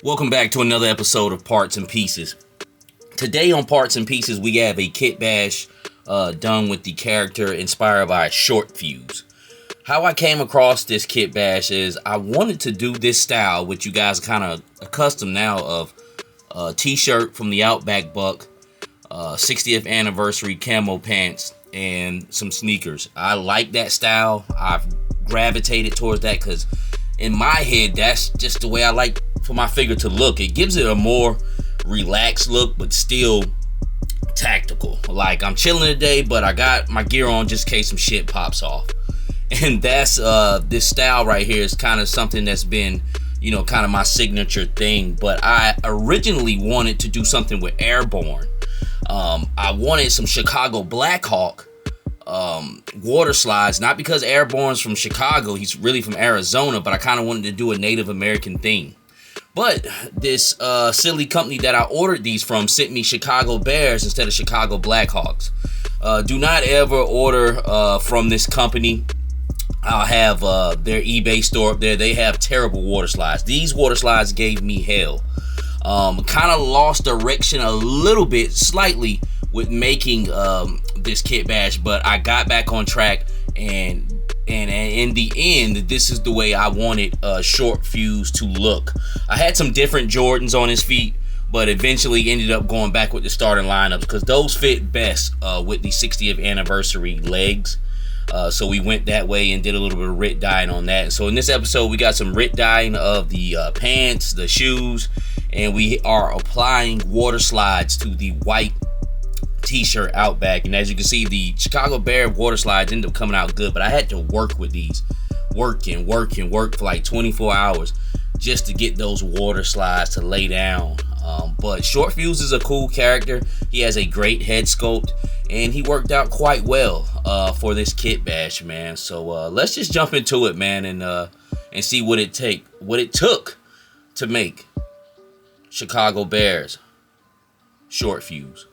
Welcome back to another episode of Parts and Pieces. Today on Parts and Pieces, we have a Kitbash done with the character inspired by Short-Fuze. How I came across this Kitbash is I wanted to do this style, which you guys are kind of accustomed now, of a t-shirt from the Outback buck, 60th anniversary camo pants, and some sneakers. I like that style. I've gravitated towards that because in my head, that's just the way I like for my figure to look. It gives it a more relaxed look, but still tactical. Like, I'm chilling today, but I got my gear on just in case some shit pops off. And that's this style right here is kind of something that's been, kind of my signature thing. But I originally wanted to do something with Airborne. I wanted some Chicago Blackhawk water slides, not because Airborne's from Chicago, he's really from Arizona, but I kind of wanted to do a Native American theme. But this silly company that I ordered these from sent me Chicago Bears instead of Chicago Blackhawks. Do not ever order from this company. I'll have their eBay store up there. They have terrible water slides. These water slides gave me hell. Kind of lost direction a little bit, slightly, with making this Kitbash, but I got back on track, and in the end, this is the way I wanted Short-Fuze to look. I had some different Jordans on his feet, but eventually ended up going back with the starting lineups because those fit best with the 60th anniversary legs. So we went that way and did a little bit of RIT dyeing on that. So in this episode, we got some RIT dyeing of the pants, the shoes, and we are applying water slides to the white t-shirt Outback. And as you can see, the Chicago Bear water slides ended up coming out good, but I had to work with these, work for like 24 hours just to get those water slides to lay down. But Short-Fuze is a cool character. He has a great head sculpt, and he worked out quite well for this Kitbash, man. So let's just jump into it, man, and see what it took to make Chicago Bears Short-Fuze.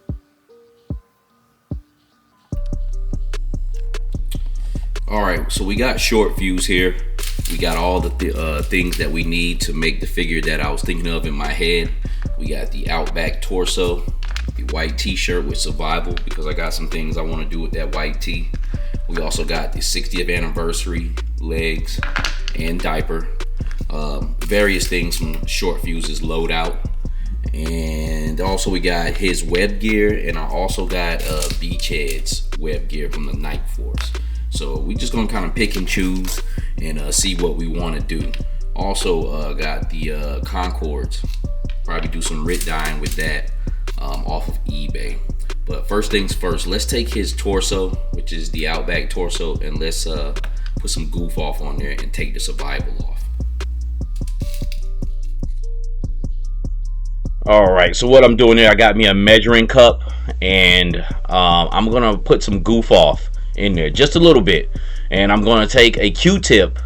All right, so we got Short-Fuze here. We got all the things that we need to make the figure that I was thinking of in my head. We got the Outback torso, the white t-shirt with survival, because I got some things I want to do with that white tee. We also got the 60th anniversary legs and diaper. Various things from Short-Fuze's loadout. And also we got his web gear, and I also got Beachhead's web gear from the Night Force. So we just gonna kind of pick and choose and see what we want to do. Also got the Concords. Probably do some RIT dyeing with that off of eBay. But first things first, let's take his torso, which is the Outback torso, and let's put some goof off on there and take the survival off. All right, so what I'm doing here, I got me a measuring cup, and I'm gonna put some goof off in there just a little bit, and I'm going to take a Q-tip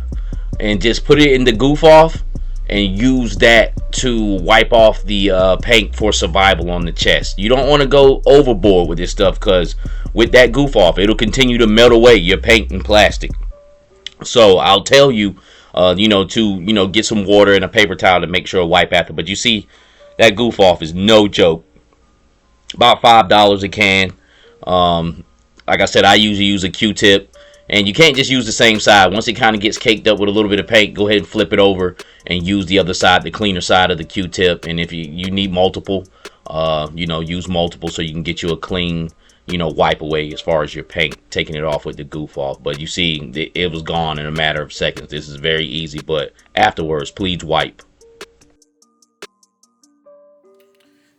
and just put it in the goof off and use that to wipe off the paint for survival on the chest. You don't want to go overboard with this stuff, because with that goof off, it'll continue to melt away your paint and plastic. So I'll tell you to get some water and a paper towel to make sure to wipe after. But you see, that goof off is no joke. About $5 a can. Like I said, I usually use a Q-tip, and you can't just use the same side. Once it kind of gets caked up with a little bit of paint, go ahead and flip it over and use the other side, the cleaner side of the Q-tip. And if you need multiple, use multiple so you can get you a clean, wipe away as far as your paint, taking it off with the goof off. But you see, it was gone in a matter of seconds. This is very easy, but afterwards, please wipe.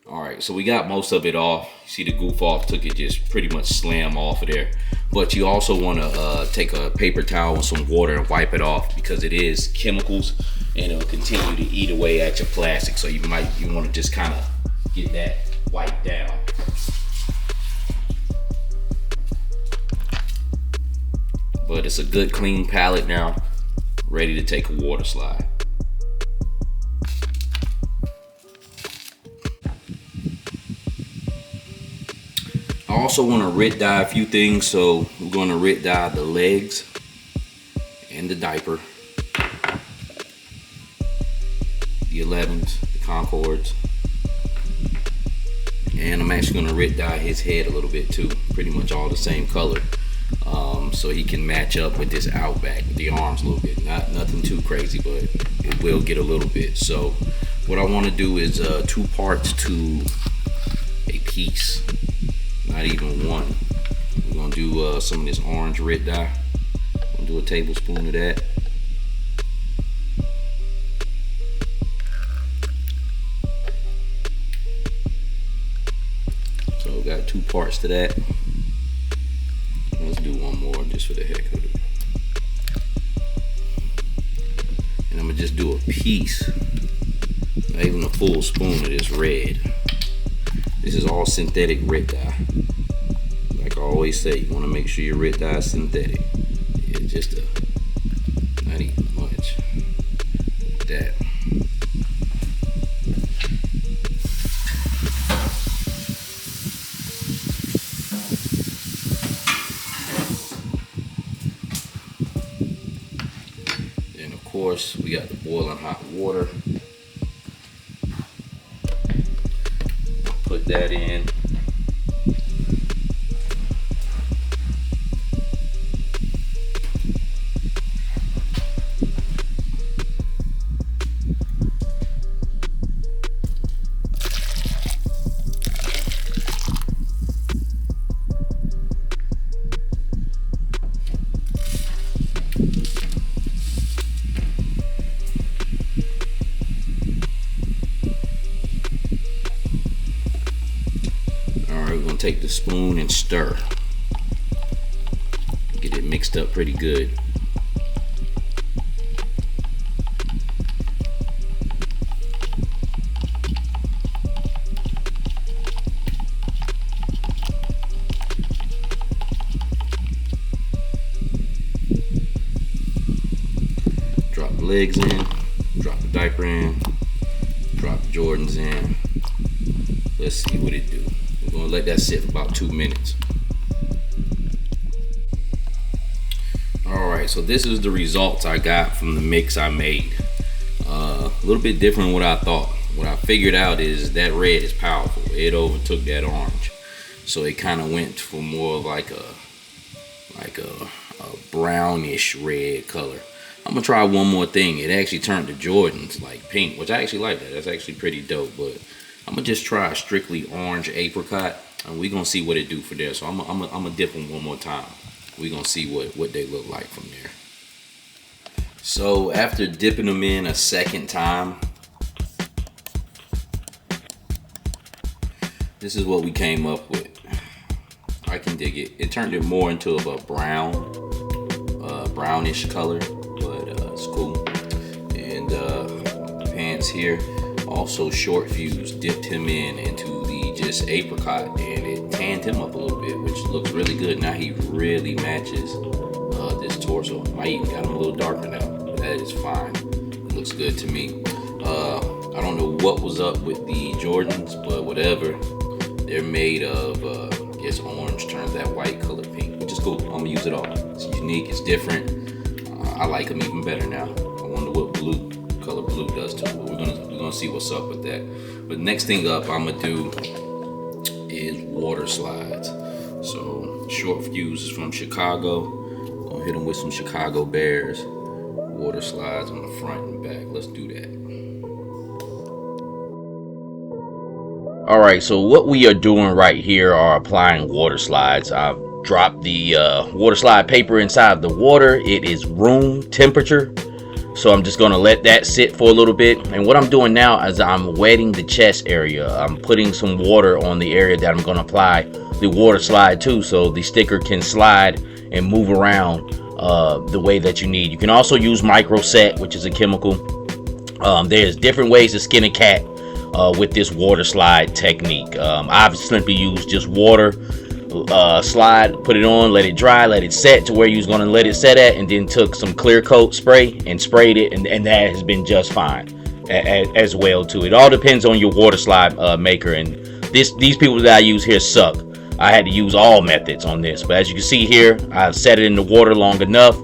All right, so we got most of it off. See, the goof off took it just pretty much slam off of there. But you also want to take a paper towel with some water and wipe it off, because it is chemicals and it'll continue to eat away at your plastic. So you want to just kind of get that wiped down. But it's a good clean palette now, ready to take a water slide. I also want to RIT dye a few things, so we're going to RIT dye the legs and the diaper, the 11s, the Concords. And I'm actually going to red dye his head a little bit too, pretty much all the same color, so he can match up with this Outback, the arms a little bit. Nothing too crazy, but it will get a little bit. So what I want to do is 2 parts to a piece, not even one. We're going to do some of this orange red dye. I'm going to do a tablespoon of that. So got 2 parts to that. Let's do one more just for the heck of it. And I'm gonna just do a piece, not even a full spoon of this red. This is all synthetic red dye. Like I always say, you wanna make sure your red dye is synthetic. It's just not even much. Like that. Of course, we got the boiling hot water. Put that in. We're gonna take the spoon and stir. Get it mixed up pretty good. Drop the legs in, drop the diaper in, drop the Jordans in. Let's see what it do. We're gonna let that sit for about 2 minutes. Alright, so this is the results I got from the mix I made. A little bit different than what I thought. What I figured out is that red is powerful. It overtook that orange. So it kind of went for more of like a brownish red color. I'm gonna try one more thing. It actually turned the Jordans like pink, which I actually like that. That's actually pretty dope, but I'm gonna just try a strictly orange apricot, and we're gonna see what it do for there. So I'm gonna dip them one more time. We're gonna see what they look like from there. So after dipping them in a second time, this is what we came up with. I can dig it. It turned it more into a brownish color, but it's cool. And pants here. Also Short-Fuze dipped him into the just apricot, and it tanned him up a little bit, which looks really good. Now he really matches this torso. I even got him a little darker now. That is fine. It looks good to me. I don't know what was up with the Jordans, but whatever. They're made of, I guess orange turns that white color pink, which is cool. I'm gonna use it all. It's unique, it's different. I like them even better now. I wonder what color blue does to it. We're gonna see what's up with that. But next thing up I'm gonna do is water slides. So Short-Fuze is from Chicago. Gonna hit them with some Chicago Bears water slides on the front and back. Let's do that. All right, so what we are doing right here are applying water slides. I've dropped the water slide paper inside the water. It is room temperature. So I'm just gonna let that sit for a little bit. And what I'm doing now is I'm wetting the chest area. I'm putting some water on the area that I'm gonna apply the water slide to, so the sticker can slide and move around the way that you need. You can also use micro set, which is a chemical. There's different ways to skin a cat with this water slide technique. I've simply used just water, slide, put it on, let it dry, let it set to where you was going to let it set at, and then took some clear coat spray and sprayed it, and that has been just fine as well too. It all depends on your water slide maker, and these people that I use here suck. I had to use all methods on this, but as you can see here, I've set it in the water long enough.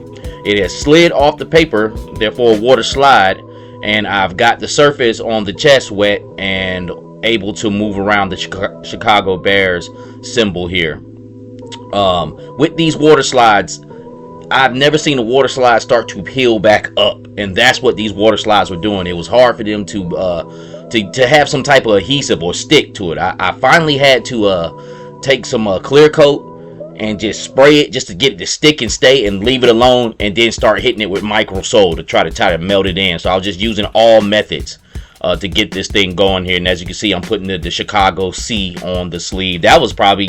It has slid off the paper, therefore a water slide, and I've got the surface on the chest wet and able to move around the Chicago Bears symbol here. With these water slides, I've never seen a water slide start to peel back up, and that's what these water slides were doing. It was hard for them to have some type of adhesive or stick to it. I finally had to take some clear coat and just spray it just to get it to stick and stay, and leave it alone, and then start hitting it with micro sole to try to melt it in. So I was just using all methods to get this thing going here. And as you can see, I'm putting the Chicago C on the sleeve. That was probably,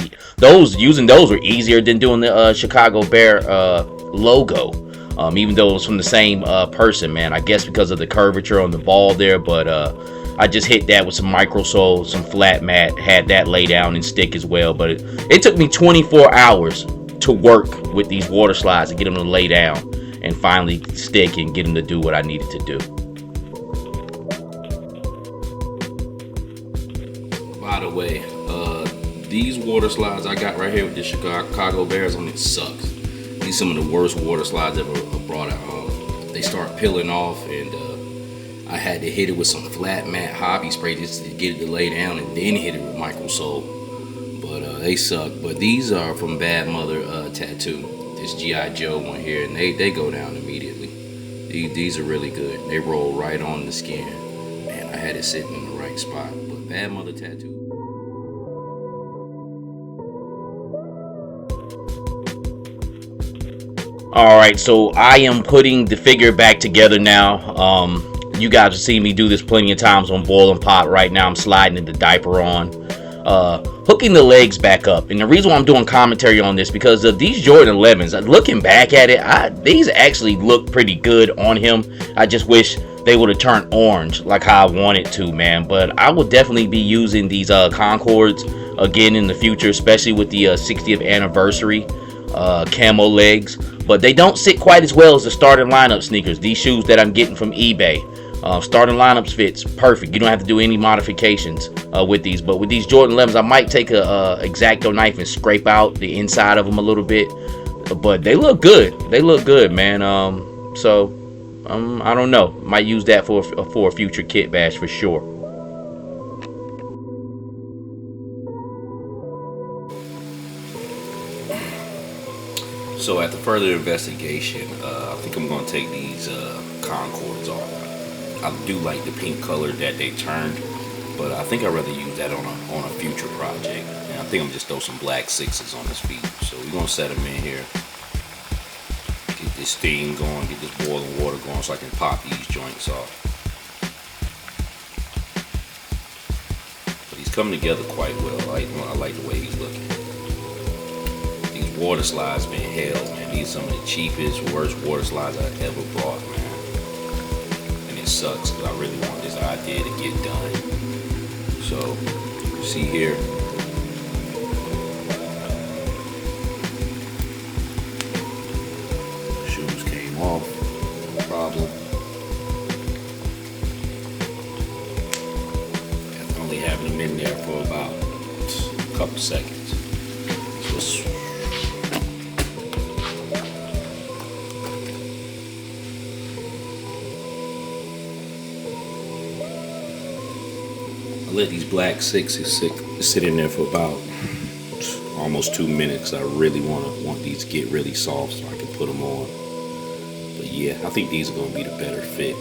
using those were easier than doing the Chicago Bear logo, even though it was from the same person, man. I guess because of the curvature on the ball there, but I just hit that with some micro sole, some flat mat, had that lay down and stick as well. But it took me 24 hours to work with these water slides to get them to lay down and finally stick and get them to do what I needed to do. By the way, these water slides I got right here with the Chicago Bears on it sucks. These are some of the worst water slides ever brought out. They start peeling off, and I had to hit it with some flat matte hobby spray just to get it to lay down, and then hit it with micro sole. But they suck. But these are from Bad Mother Tattoo. This G.I. Joe one here, and they go down immediately. These are really good. They roll right on the skin. Man, I had it sitting in the right spot. But Bad Mother Tattoo. Alright, so I am putting the figure back together now. You guys have seen me do this plenty of times on Boiling Pot. Right now I'm sliding the diaper on, hooking the legs back up. And the reason why I'm doing commentary on this, because of these Jordan 11s, looking back at it, these actually look pretty good on him. I just wish they would have turned orange like how I wanted to, man. But I will definitely be using these Concords again in the future, especially with the 60th anniversary camo legs. But they don't sit quite as well as the starting lineup sneakers. These shoes that I'm getting from eBay, starting lineups fits perfect. You don't have to do any modifications with these. But with these Jordan 11s, I might take a X-Acto knife and scrape out the inside of them a little bit. But they look good. They look good, man. So I don't know. Might use that for a future Kitbash for sure. So after further investigation, I think I'm going to take these Concords off. I do like the pink color that they turned, but I think I'd rather use that on a future project. And I think I'm just throw some black 6s on his feet. So we're going to set them in here. Get this thing going, get this boiling water going so I can pop these joints off. But he's coming together quite well. I like the way he's looking. Water slides been hell, man. These are some of the cheapest, worst water slides I ever bought, man. And it sucks because I really want this idea to get done. So, see here. Shoes came off. No problem. After only having them in there for about a couple seconds. So I let these black 6s sit in there for about almost 2 minutes. I really want these to get really soft so I can put them on. But yeah, I think these are going to be the better fit.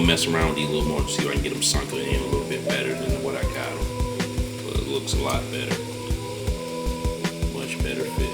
Mess around with these a little more to see if I can get them sunken in a little bit better than what I got them. But it looks a lot better. Much better fit.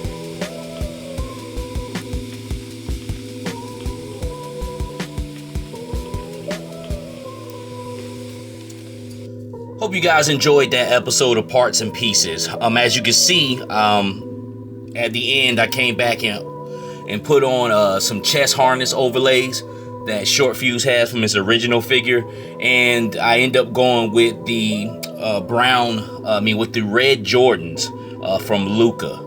Hope you guys enjoyed that episode of Parts and Pieces. As you can see, at the end, I came back and put on some chest harness overlays that Short-Fuze has from his original figure, and I end up going with the with the red Jordans from Luca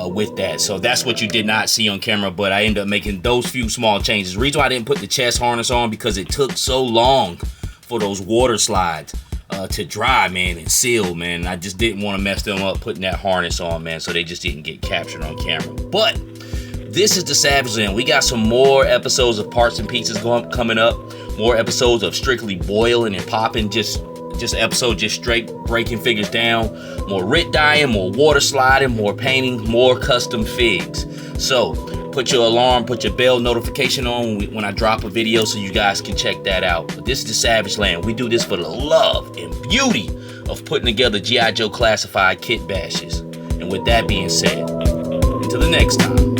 with that. So that's what you did not see on camera, but I ended up making those few small changes. The reason why I didn't put the chest harness on, because it took so long for those water slides to dry, man, and seal, man. I just didn't want to mess them up putting that harness on, man, so they just didn't get captured on camera. But this is the Savage Land. We got some more episodes of Parts and Pieces coming up. More episodes of strictly boiling and popping, just episodes just straight breaking figures down. More writ dyeing, more water sliding, more painting, more custom figs. So put your alarm, put your bell notification on when I drop a video so you guys can check that out. But this is the Savage Land. We do this for the love and beauty of putting together G.I. Joe classified kit bashes. And with that being said, until the next time.